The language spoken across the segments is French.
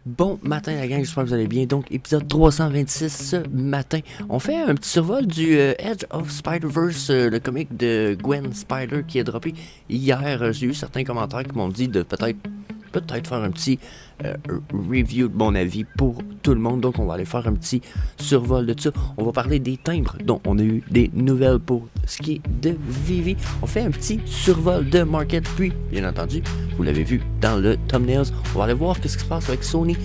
Bon matin la gang, j'espère que vous allez bien. Donc épisode 326 ce matin. On fait un petit survol du Edge of Spider-Verse, le comic de Gwen Spider qui est droppé hier. J'ai eu certains commentaires qui m'ont dit de peut-être faire un petit review de mon avis pour tout le monde. Donc on va aller faire un petit survol de ça. On va parler des timbres dont on a eu des nouvelles pour ce qui est de Vivi. On fait un petit survol de Market, puis bien entendu vous l'avez vu dans le thumbnails, on va aller voir ce qui se passe avec Sony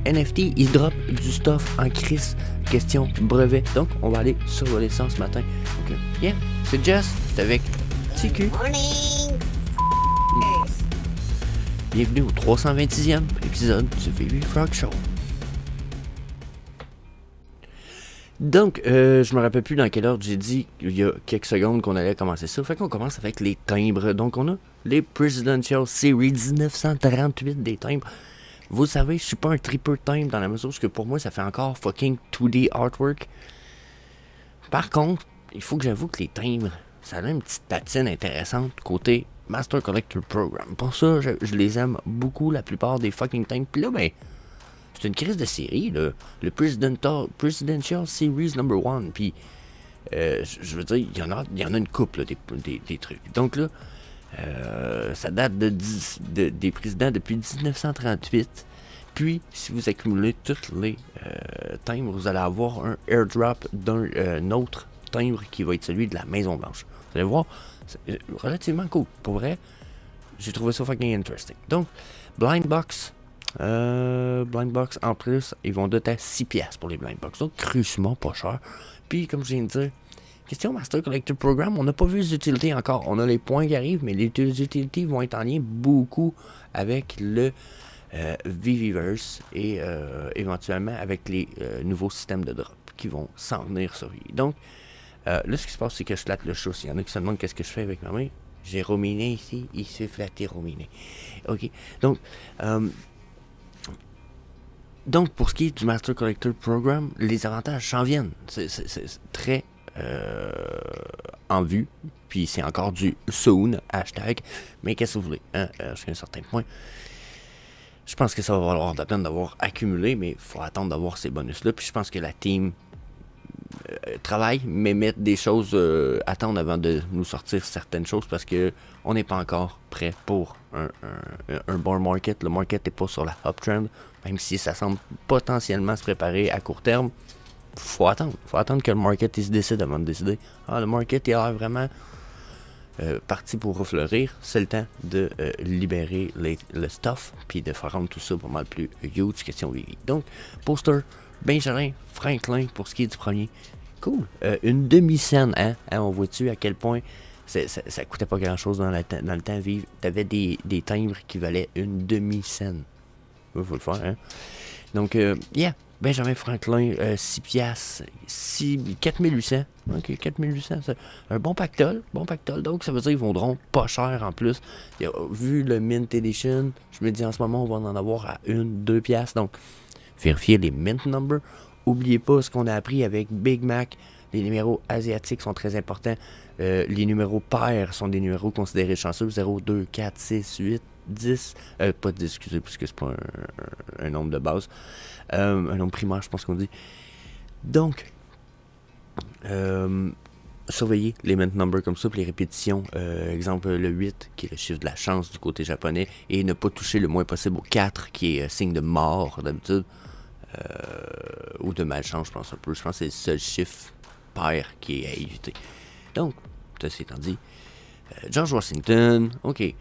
NFT. Ils drop du stuff en crise, question brevet. Donc on va aller survoler ça ce matin. Donc yeah, c'est Jess, c'est avec TQ. Bienvenue au 326e épisode du Vivi Frog Show. Donc, je me rappelle plus dans quelle ordre j'ai dit il y a quelques secondes qu'on allait commencer ça. Fait qu'on commence avec les timbres. Donc, on a les Presidential Series 1938 des timbres. Vous savez, je suis pas un tripper timbre dans la mesure où pour moi, ça fait encore fucking 2D artwork. Par contre, il faut que j'avoue que les timbres, ça a une petite patine intéressante côté Master Collector Program. Pour ça, je les aime beaucoup, la plupart des fucking timbres. Puis là, ben, c'est une crise de série, là. Le Presidential Series No. 1. Puis, je veux dire, il y en a une couple, là, des trucs. Donc là, ça date des présidents depuis 1938. Puis, si vous accumulez tous les timbres, vous allez avoir un airdrop d'un autre timbre qui va être celui de la Maison-Blanche. Vous allez voir, c'est relativement cool. Pour vrai, j'ai trouvé ça fucking interesting. Donc, Blind Box en plus, ils vont doter à 6$ pour les Blind Box. Donc, crûment pas cher. Puis, comme je viens de dire, question Master Collector Program, on n'a pas vu les utilités encore. On a les points qui arrivent, mais les utilités vont être en lien beaucoup avec le Viviverse et éventuellement avec les nouveaux systèmes de drop qui vont s'en venir sur lui. Donc, là, ce qui se passe, c'est que je flatte le chat. S'il y en a qui se demandent qu'est-ce que je fais avec ma main, j'ai Rominé ici, il s'est flatté Rominé. Ok, donc, pour ce qui est du Master Collector Program, les avantages s'en viennent. C'est très en vue. Puis c'est encore du soon, hashtag. Mais qu'est-ce que vous voulez, hein? Jusqu'à un certain point. Je pense que ça va valoir la peine d'avoir accumulé, mais il faut attendre d'avoir ces bonus-là. Puis je pense que la team travaille, mais mettre des choses, attendre avant de nous sortir certaines choses parce que on n'est pas encore prêt pour un bon market. Le market n'est pas sur la uptrend, même si ça semble potentiellement se préparer à court terme. Faut attendre que le market il se décide avant de décider. Ah, le market il a l'air vraiment parti pour refleurir. C'est le temps de libérer le stuff puis de faire rendre tout ça pas mal plus huge question Vivi. Donc, poster Benjamin Franklin pour ce qui est du premier. Cool. Une demi-scène, hein? On voit-tu à quel point ça coûtait pas grand-chose dans le temps vivre. T'avais des timbres qui valaient une demi-scène. Il faut le faire, hein? Donc, yeah. Benjamin Franklin, 6$, 4800. Ok, 4800, c'est un bon pactole. Donc, ça veut dire qu'ils vaudront pas cher en plus. Vu le Mint Edition, je me dis en ce moment, on va en avoir à 1-2$. Donc, vérifiez les Mint Numbers. N'oubliez pas ce qu'on a appris avec Big Mac. Les numéros asiatiques sont très importants. Les numéros pairs sont des numéros considérés chanceux. 0, 2, 4, 6, 8, 10. Pas 10, excusez, puisque c'est pas un nombre de base. Un nombre primaire, je pense qu'on dit. Donc, surveillez les mint numbers comme ça, puis les répétitions. Exemple, le 8, qui est le chiffre de la chance du côté japonais. Et ne pas toucher le moins possible au 4, qui est signe de mort d'habitude. Ou de malchance, je pense un peu. Je pense que c'est le seul chiffre pair qui est à éviter. Donc, ceci étant dit, George Washington, ok,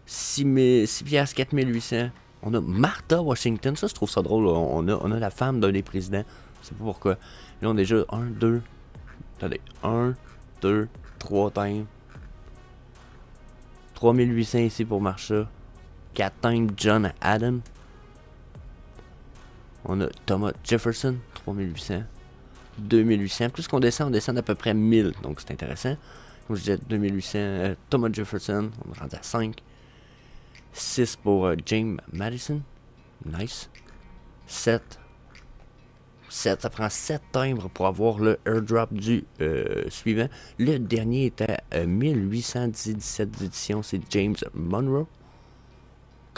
6$, 4800. On a Martha Washington, ça je trouve ça drôle. On a la femme d'un des présidents. Je sais pas pourquoi. Là on a déjà 1, 2. Attendez, 1, 2, 3 times. 3800 ici pour Marsha. 4 times John Adam. On a Thomas Jefferson, 3800. 2800. Plus qu'on descend, on descend d'à peu près 1000. Donc c'est intéressant. Comme je disais, 2800. Thomas Jefferson, on est rendu à 5. 6 pour James Madison. Nice. 7. Ça prend 7 timbres pour avoir le airdrop du suivant. Le dernier était à 1817 éditions. C'est James Monroe.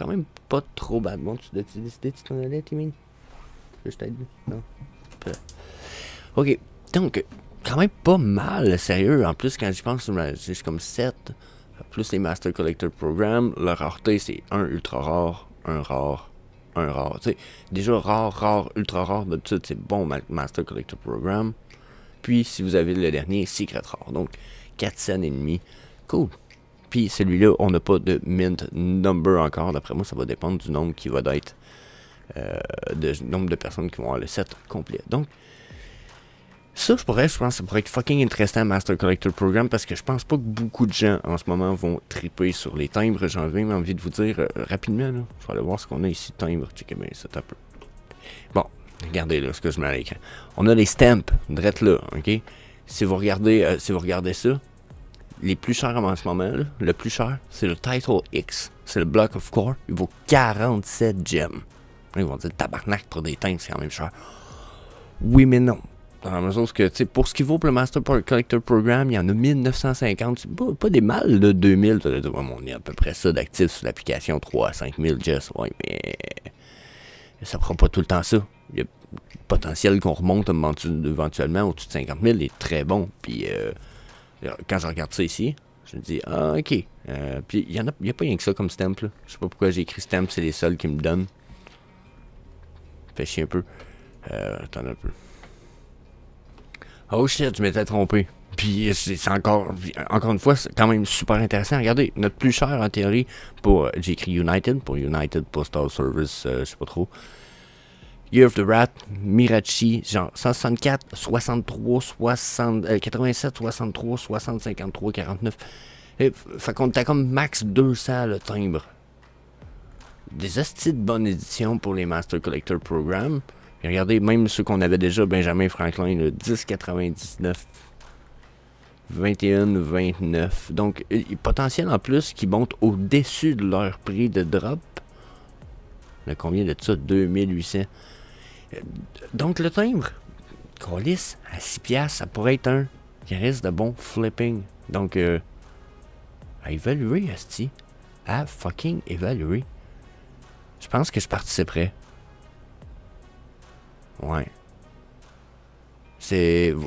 quand même pas trop bad. Bon, tu as décidé, tu t'en allais, Timmy? Je t'aide? Non. Ok, donc, quand même pas mal, sérieux. En plus, quand j'y pense, c'est comme 7. Plus les Master Collector Program, la rareté, c'est un ultra rare, un rare, un rare. Tu sais, déjà rare, ultra rare, d'habitude, c'est bon Master Collector Program. Puis, si vous avez le dernier, Secret Rare. Donc, 4 cents et demi. Cool. Puis, celui-là, on n'a pas de mint number encore. D'après moi, ça va dépendre du nombre qui va être. Nombre de personnes qui vont avoir le set complet. Donc, ça, je pense que ça pourrait être fucking intéressant Master Collector Program parce que je pense pas que beaucoup de gens en ce moment vont triper sur les timbres. J'ai envie de vous dire rapidement, là, je vais aller voir ce qu'on a ici. Timbre, checkez bien ça un peu. Bon, regardez là ce que je mets à l'écran. On a les stamps, drette là, ok? Si vous regardez ça, les plus chers en ce moment, là, le plus cher, c'est le Title X. C'est le Block of Core. Il vaut 47 gemmes. Ils vont dire tabarnak pour des timbres, c'est quand même cher. Oui, mais non. Dans la mesure que, tu sais, pour ce qui vaut pour le Master Collector Program, il y en a 1950. C'est pas des mal de 2000. On est à peu près ça d'actifs sur l'application 3 à 5000 just. Ouais, mais ça prend pas tout le temps ça. Il y a le potentiel qu'on remonte éventuellement au-dessus de 50 000 est très bon. Puis quand je regarde ça ici, je me dis, ah, ok. Puis il y a pas rien que ça comme stamp, là. Je sais pas pourquoi j'ai écrit stamp, c'est les seuls qui me donnent. Fait chier un peu. Attends un peu. Oh shit, je m'étais trompé. Puis c'est encore une fois, c'est quand même super intéressant. Regardez, notre plus cher en théorie pour, j'ai écrit United, pour United Postal Service, je sais pas trop. Year of the Rat, Mirachi, genre 164, 63, 60, 87, 63, 60, 53, 49. Fait qu'on était comme max 200 le timbre. Des hosties de bonne édition pour les Master Collector Program. Et regardez, même ceux qu'on avait déjà, Benjamin Franklin, le 10,99, 21,29. Donc, potentiel en plus qui monte au-dessus de leur prix de drop. On a combien de ça? 2800. Donc, le timbre, Colis, à 6$, ça pourrait être un qui risque de bon flipping. Donc, à évaluer, asti. À fucking évaluer. Je pense que je participerais. Ouais.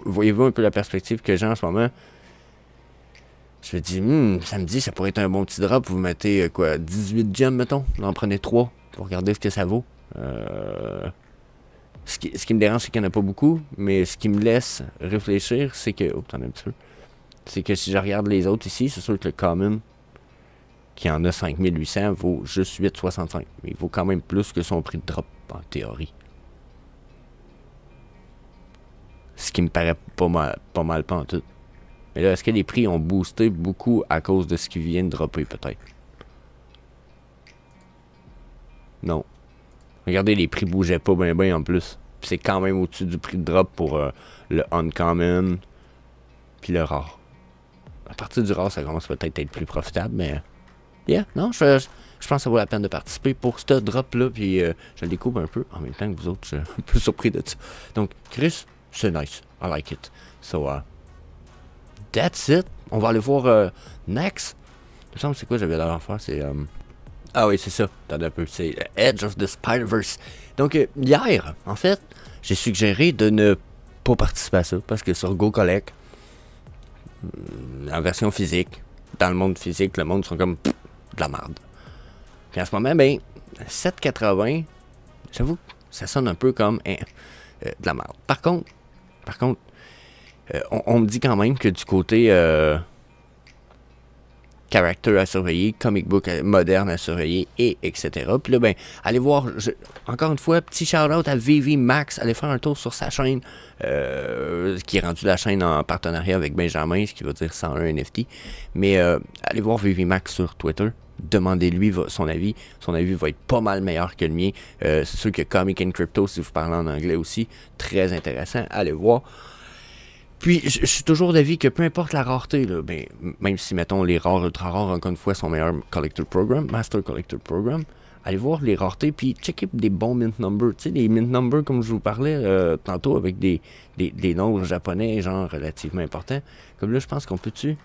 Voyez-vous un peu la perspective que j'ai en ce moment? Je me dis, samedi, ça pourrait être un bon petit drop. Vous mettez, 18 gemmes, mettons. Vous en prenez 3 pour regarder ce que ça vaut. Ce qui me dérange, c'est qu'il n'y en a pas beaucoup. Mais ce qui me laisse réfléchir, c'est que... Oh, t'en as un petit peu. C'est que si je regarde les autres ici, c'est sûr que le Common, qui en a 5800, vaut juste 8,65. Mais il vaut quand même plus que son prix de drop, en théorie. Ce qui me paraît pas mal pas en tout. Mais là, est-ce que les prix ont boosté beaucoup à cause de ce qui vient de dropper, peut-être? Non. Regardez, les prix bougeaient pas bien en plus. Puis c'est quand même au-dessus du prix de drop pour le Uncommon, puis le Rare. À partir du Rare, ça commence peut-être à être plus profitable, mais... Yeah, non, je pense que ça vaut la peine de participer pour ce drop-là, puis je le découvre un peu en même temps que vous autres. Je suis un peu surpris de ça. Donc, Chris... C'est nice. I like it. So, that's it. On va aller voir next. Il me semble c'est quoi j'avais l'air à faire. C'est... Ah oui, c'est ça. Attends un peu. C'est Edge of the Spider-Verse. Donc, hier, en fait, j'ai suggéré de ne pas participer à ça. Parce que sur Go Collect, en version physique, dans le monde physique, le monde sont comme de la merde. Puis en ce moment, 7,80, j'avoue, ça sonne un peu comme de la merde. Par contre, on me dit quand même que du côté character à surveiller, comic book moderne à surveiller, et etc. Puis là, allez voir, encore une fois, petit shout-out à VV Max, allez faire un tour sur sa chaîne, qui est rendu la chaîne en partenariat avec Benjamin, ce qui veut dire 101 NFT. Mais allez voir VV Max sur Twitter. Demandez-lui son avis. Son avis va être pas mal meilleur que le mien. C'est sûr que Comic and Crypto, si vous parlez en anglais aussi, très intéressant. Allez voir. Puis, je suis toujours d'avis que peu importe la rareté, là, même si, mettons, les rares, ultra rares, encore une fois, sont meilleurs Collector Program, Master Collector Program, allez voir les raretés, puis checker des bons mint numbers. Tu sais, les mint numbers, comme je vous parlais tantôt, avec des nombres japonais, genre, relativement importants. Comme là, je pense qu'on peut-tu...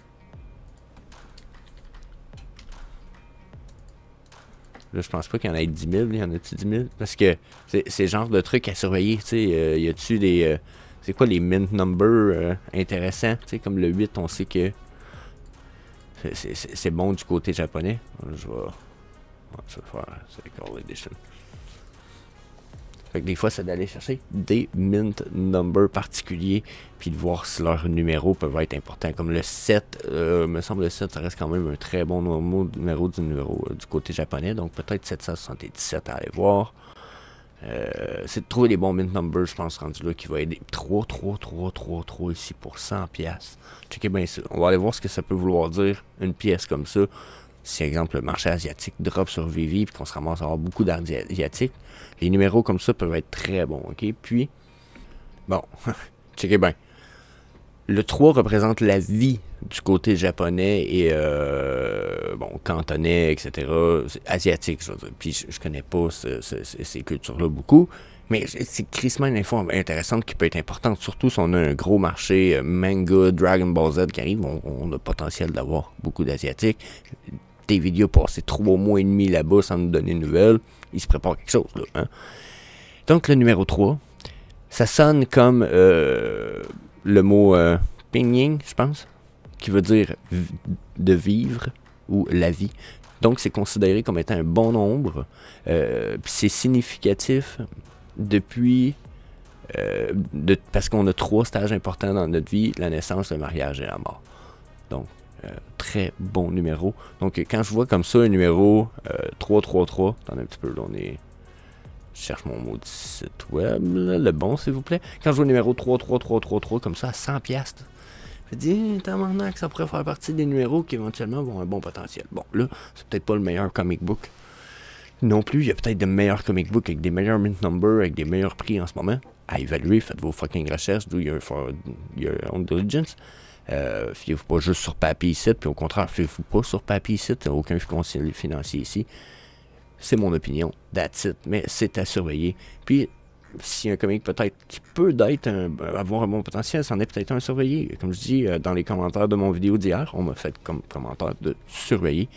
Là, je pense pas qu'il y en ait 10 000. Il y en a-tu 10 000? Parce que c'est le genre de truc à surveiller. Tu sais, y a-tu des... c'est quoi les mint numbers intéressants? Tu sais, comme le 8, on sait que c'est bon du côté japonais. Je vais faire Cycle Edition. Fait que des fois, c'est d'aller chercher des mint numbers particuliers, puis de voir si leurs numéros peuvent être importants. Comme le 7, me semble le 7, ça reste quand même un très bon numéro du côté japonais. Donc peut-être 777 à aller voir. C'est de trouver les bons mint numbers, je pense, rendu là, qui va aider. 3 ici pour 100 pièces. Checkez bien ça. On va aller voir ce que ça peut vouloir dire, une pièce comme ça. Si, exemple, le marché asiatique drop sur Vivi, puis qu'on se ramasse à avoir beaucoup d'asiatiques, les numéros comme ça peuvent être très bons, ok? Puis, bon, checkez bien. Le 3 représente la vie du côté japonais et, bon, cantonais, etc. Asiatique, je veux dire. Puis, je connais pas ces cultures-là beaucoup, mais c'est crissement une info intéressante qui peut être importante, surtout si on a un gros marché manga, Dragon Ball Z qui arrive, on a le potentiel d'avoir beaucoup d'asiatiques. Des vidéos passées 3 mois et demi là-bas sans nous donner de nouvelles, il se prépare quelque chose, là, hein? Donc, le numéro 3, ça sonne comme le mot pinyin, je pense, qui veut dire de vivre ou la vie. Donc, c'est considéré comme étant un bon nombre. Puis c'est significatif depuis... parce qu'on a 3 stages importants dans notre vie, la naissance, le mariage et la mort. Donc, très bon numéro. Donc, quand je vois comme ça un numéro 333, attendez un petit peu, là, je cherche mon mot du site web, là, le bon, s'il vous plaît. Quand je vois le numéro 33333 comme ça, à 100 piastres, je me dis, tabarnak, ça pourrait faire partie des numéros qui éventuellement vont avoir un bon potentiel. Bon, là, c'est peut-être pas le meilleur comic book non plus. Il y a peut-être de meilleurs comic books avec des meilleurs mint numbers, avec des meilleurs prix en ce moment. À évaluer, faites vos fucking recherches, do your own diligence. Fiez-vous pas juste sur papier ici, puis au contraire, fiez-vous pas sur papier ici, il n'y a aucun conseiller financier ici. C'est mon opinion, that's it, mais c'est à surveiller. Puis, si un comic peut-être qui peut avoir un bon potentiel, c'en est peut-être un à surveiller. Comme je dis, dans les commentaires de mon vidéo d'hier, on m'a fait comme commentaire de surveiller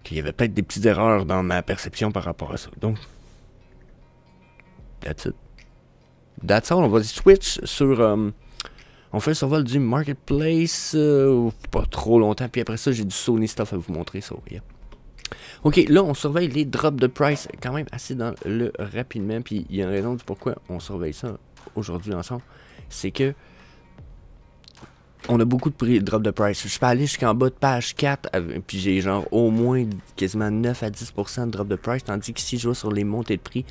qu'il y avait peut-être des petites erreurs dans ma perception par rapport à ça. Donc, that's it. That's all, on va switch sur... on fait un survol du Marketplace, pas trop longtemps, puis après ça, j'ai du Sony stuff à vous montrer, ça, yeah. Ok, là, on surveille les drops de price, quand même assez dans le rapidement, puis il y a une raison du pourquoi on surveille ça aujourd'hui ensemble, c'est que on a beaucoup de drop de price. Je peux aller jusqu'en bas de page 4, puis j'ai genre au moins quasiment 9 à 10% de drop de price, tandis que si je vais sur les montées de prix,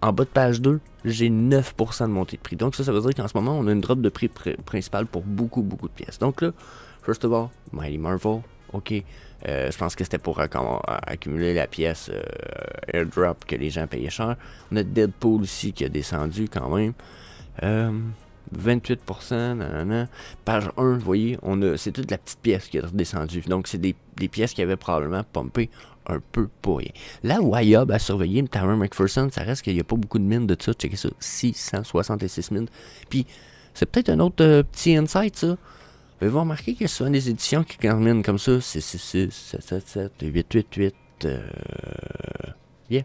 en bas de page 2, j'ai 9% de montée de prix. Donc ça veut dire qu'en ce moment, on a une drop de prix principale pour beaucoup de pièces. Donc là, first of all, Mighty Marvel, ok. Je pense que c'était pour accumuler la pièce airdrop que les gens payaient cher. On a Deadpool aussi qui a descendu quand même. 28%, nanana. Page 1, vous voyez, c'est toute la petite pièce qui a descendu. Donc c'est des pièces qui avaient probablement pumpé un peu pour rien. Là où Ayob a surveillé Tyron McPherson, ça reste qu'il n'y a pas beaucoup de mines de ça. Checkez ça, 666 mines. Puis c'est peut-être un autre petit insight, ça. Vous remarquez qu'il y a souvent des éditions qui terminent comme ça, 666, 777, 888, yeah.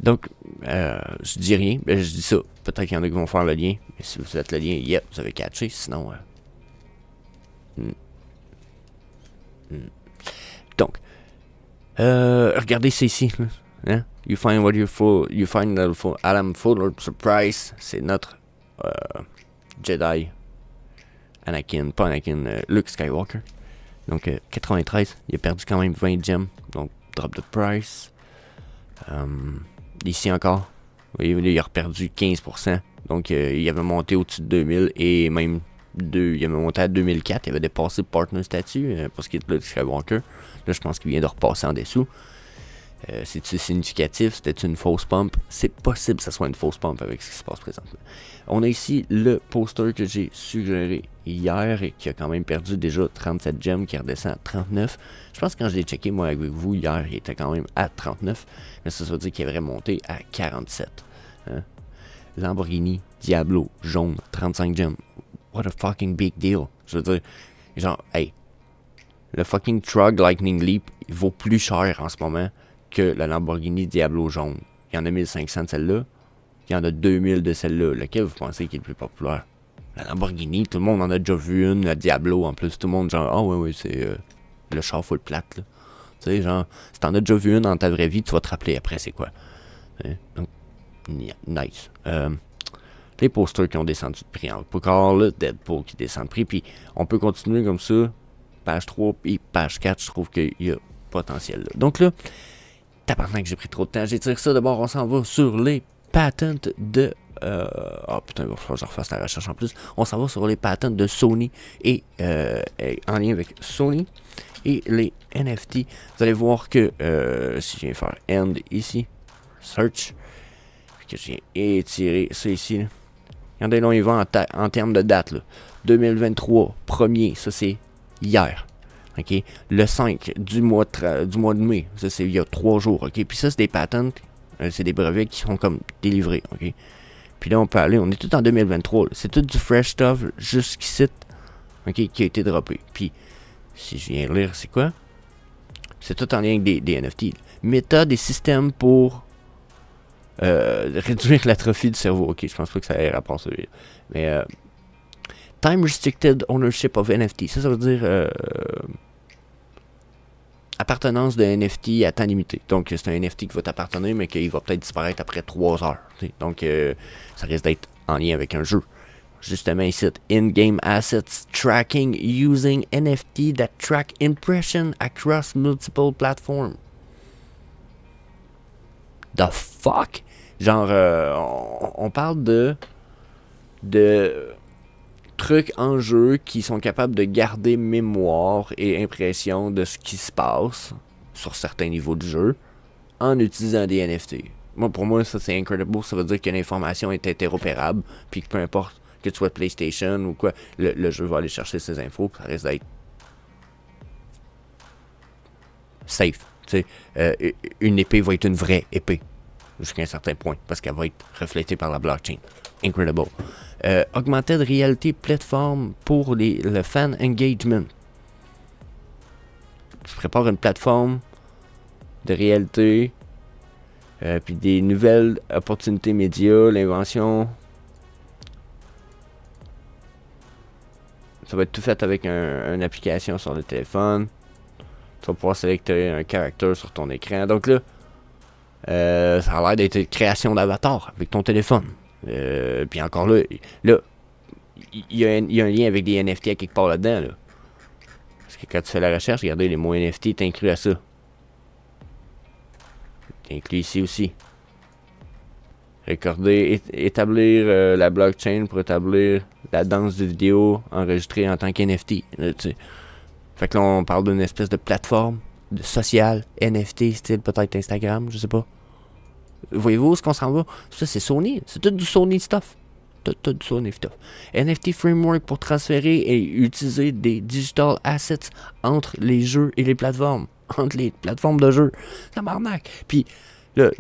Donc, je dis rien, mais je dis ça. Peut-être qu'il y en a qui vont faire le lien, mais si vous faites le lien, yep, vous avez catché, sinon... Donc, regardez ça ici, hein? You find what you find Adam Fuller Surprise, c'est notre Jedi. Pas Anakin, Luke Skywalker. Donc 93, il a perdu quand même 20 gems. Donc drop de price. Ici encore, vous voyez, il a perdu 15%. Donc il avait monté au-dessus de 2000 et même il avait monté à 2004. Il avait dépassé le partner statut pour ce qui est de Luke Skywalker. Là, je pense qu'il vient de repasser en dessous. C'est-tu significatif? C'était une fausse pump? C'est possible que ça soit une fausse pump avec ce qui se passe présentement. On a ici le poster que j'ai suggéré hier et qui a quand même perdu déjà 37 gemmes, qui redescend à 39. Je pense que quand je l'ai checké moi avec vous hier, il était quand même à 39, mais ça veut dire qu'il avait monté à 47. Hein? Lamborghini Diablo jaune, 35 gemmes. What a fucking big deal. Je veux dire, genre, hey, le fucking Trug Lightning Leap, il vaut plus cher en ce moment que la Lamborghini Diablo jaune. Il y en a 1500 de celle-là. Il y en a 2000 de celle-là. Lequel vous pensez qui est le plus populaire? La Lamborghini, tout le monde en a déjà vu une. La Diablo, en plus, tout le monde genre, ah ouais, c'est le char full plate, là. Tu sais, genre, si t'en as déjà vu une dans ta vraie vie, tu vas te rappeler après c'est quoi. Donc, nice. Les posters qui ont descendu de prix encore là, Deadpool qui descend de prix, puis on peut continuer comme ça. Page 3 et page 4, je trouve qu'il y a potentiel là. Donc là, tabarnak que j'ai pris trop de temps, j'étire ça, d'abord on s'en va sur les patents de... oh putain, il va falloir que je refasse la recherche en plus. On s'en va sur les patents de Sony et en lien avec Sony et les NFT. Vous allez voir que si je viens faire End ici, Search, que je viens étirer ça ici, là. Regardez, là, on y va en termes de date, là. 2023, premier, ça c'est hier. OK? Le 5 du mois de mai, ça c'est il y a 3 jours. OK? Puis ça, c'est des patents, c'est des brevets qui sont comme délivrés. OK? Puis là, on peut aller, on est tout en 2023. C'est tout du fresh stuff jusqu'ici, OK, qui a été droppé. Puis, si je viens lire, c'est quoi? C'est tout en lien avec des NFT. Méthode et systèmes pour réduire l'atrophie du cerveau. Ok, je pense pas que ça ait rapport à celui-là. Mais Time Restricted Ownership of NFT. Ça veut dire appartenance de NFT à temps limité. Donc, c'est un NFT qui va t'appartenir, mais qu'il va peut-être disparaître après 3 heures. T'sais. Donc, ça risque d'être en lien avec un jeu. Justement, ici, in-game assets tracking using NFT that track impression across multiple platforms. The fuck? Genre, on parle de trucs en jeu qui sont capables de garder mémoire et impression de ce qui se passe sur certains niveaux du jeu en utilisant des NFT. Moi, pour moi, ça c'est incredible. Ça veut dire que l'information est interopérable, puis que peu importe que tu sois de PlayStation ou quoi, le jeu va aller chercher ces infos, ça risque d'être safe. Tu sais, une épée va être une vraie épée jusqu'à un certain point, parce qu'elle va être reflétée par la blockchain. Incredible. Augmented Reality Platform pour le fan engagement. Je prépare une plateforme de réalité, puis des nouvelles opportunités médias, l'invention. Ça va être tout fait avec une application sur le téléphone. Tu vas pouvoir sélectionner un character sur ton écran. Donc là, ça a l'air d'être une création d'avatar avec ton téléphone. Puis encore là, il y a un lien avec des NFT à quelque part là-dedans. Là. Parce que quand tu fais la recherche, regardez, les mots NFT est inclus à ça. C'est inclus ici aussi. Établir la blockchain pour établir la danse de vidéo enregistrée en tant qu'NFT. Fait que là, on parle d'une espèce de plateforme sociale, NFT, style peut-être Instagram, je sais pas. Voyez-vous où est-ce qu'on s'en va? Ça, c'est Sony. C'est tout du Sony stuff. Tout du Sony stuff. NFT Framework pour transférer et utiliser des digital assets entre les jeux et les plateformes. Entre les plateformes de jeux. Ça m'arnaque. Puis, là,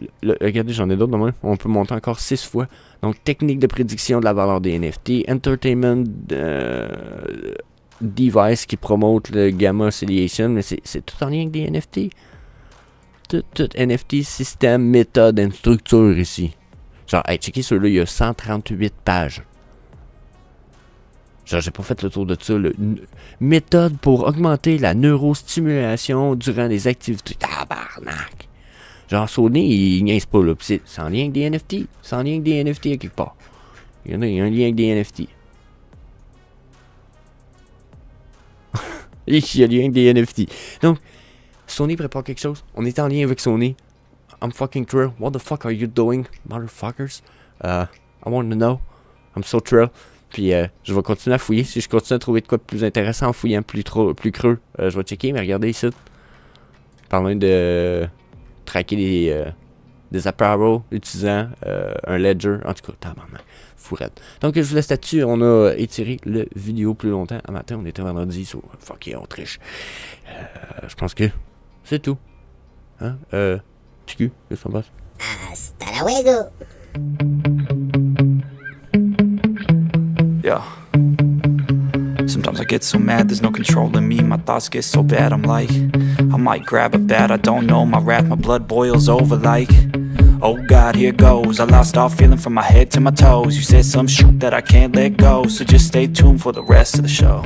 regardez, j'en ai d'autres demain. On peut monter encore 6 fois. Donc, technique de prédiction de la valeur des NFT. Entertainment device qui promote le gamma oscillation. Mais c'est tout en lien avec des NFT. Tout NFT, système, méthode et structure ici. Genre, hey, checkez celui-là, il y a 138 pages. Genre, j'ai pas fait le tour de ça. Méthode pour augmenter la neurostimulation durant les activités. Tabarnak! Genre, Sony, il niaise pas, là. C'est en lien avec des NFT. C'est en lien avec des NFT à quelque part. Il y a un lien avec des NFT. Il y a un lien avec des NFT. Donc, Sony prépare quelque chose. On est en lien avec Sony. I'm fucking thrilled. What the fuck are you doing, motherfuckers? I want to know. I'm so thrilled. Puis je vais continuer à fouiller. Si je continue à trouver de quoi de plus intéressant en fouillant plus creux, je vais checker. Mais regardez ici. Parlant de traquer des apparels utilisant un ledger. En tout cas, tabarnak. Fourette. Donc je vous laisse là-dessus. On a étiré le vidéo plus longtemps. À matin, on était vendredi. So, fuck yeah, on triche. Je pense que c'est tout. Hein? TQ, qu'est-ce qu'on passe? Hasta luego! Yeah. Sometimes Sometimes I get so mad, there's no controlling me. My thoughts get so bad, I'm like, I might grab a bat, I don't know. My wrath, my blood boils over like, oh God, here goes. I lost all feeling from my head to my toes. You said some shit that I can't let go, so just stay tuned for the rest of the show.